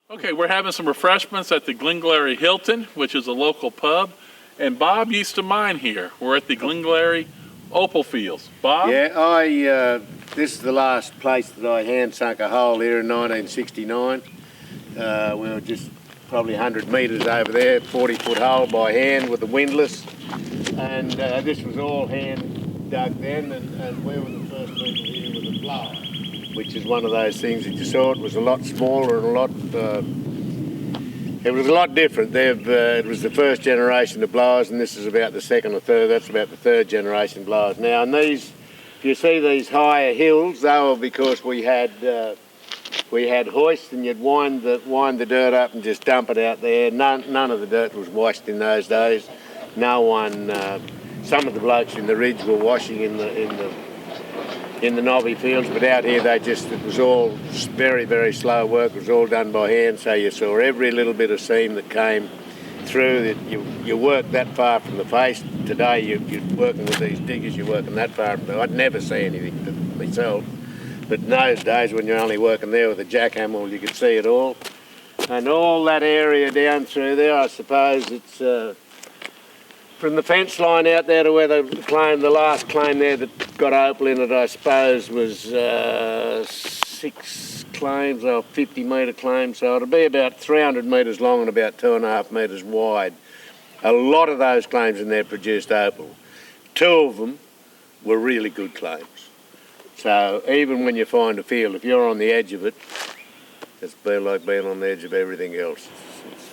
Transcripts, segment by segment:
Okay, we're having some refreshments at the Glengary Hilton, which is a local pub. And Bob used to mine here. We're at the Glengary Opal fields. Bob? Yeah, this is the last place that I hand sunk a hole here in 1969. We were just probably 100 metres over there, 40-foot hole by hand with the windlass. And this was all hand dug then, and we were the first people here with a blower, which is one of those things that you saw. It was a lot smaller and it was a lot different. It was the first generation of blowers, and this is about the second or third. That's about the third generation blowers. Now, and these, if you see these higher hills, they were because we had hoists, and you'd wind the dirt up and just dump it out there. None of the dirt was washed in those days. No one. Some of the blokes in the ridge were washing in the knobby fields, but out here it was all very, very slow work. It was all done by hand, so you saw every little bit of seam that came through. You work that far from the face. Today you're working with these diggers, you're working that far. I'd never see anything myself, but in those days when you're only working there with a jackhammer, you could see it all. And all that area down through there, I suppose it's from the fence line out there to where the last claim there that got Opal in it, I suppose, was 6 claims or 50-metre claims, so it'll be about 300 metres long and about 2.5 metres wide. A lot of those claims in there produced Opal. 2 of them were really good claims. So even when you find a field, if you're on the edge of it, it's like being on the edge of everything else.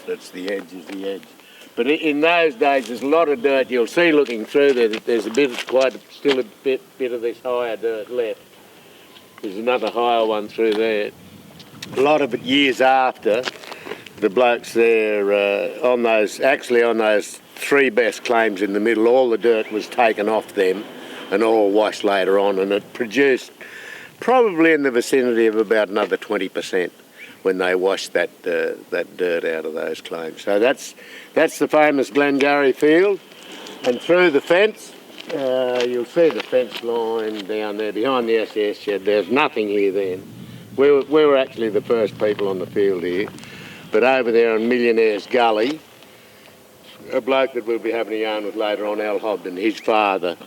That's the edge is the edge. But in those days, there's a lot of dirt. You'll see looking through there that there's still a bit of this higher dirt left. There's another higher one through there. A lot of it years after, the blokes there on those 3 best claims in the middle, all the dirt was taken off them and all washed later on, and it produced probably in the vicinity of about another 20%. When they washed that dirt out of those claims. So that's the famous Glengary field. And through the fence, you'll see the fence line down there behind the SS shed. There's nothing here then. We were actually the first people on the field here. But over there on Millionaire's Gully, a bloke that we'll be having a yarn with later on, Al Hobden, his father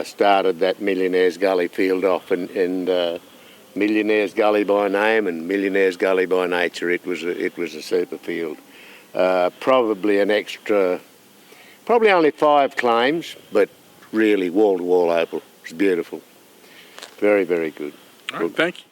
started that Millionaire's Gully field off, and Millionaire's Gully by name and Millionaire's Gully by nature. It was a super field. Probably only 5 claims, but really wall-to-wall Opal. It was beautiful. Very, very good. All right, thank you.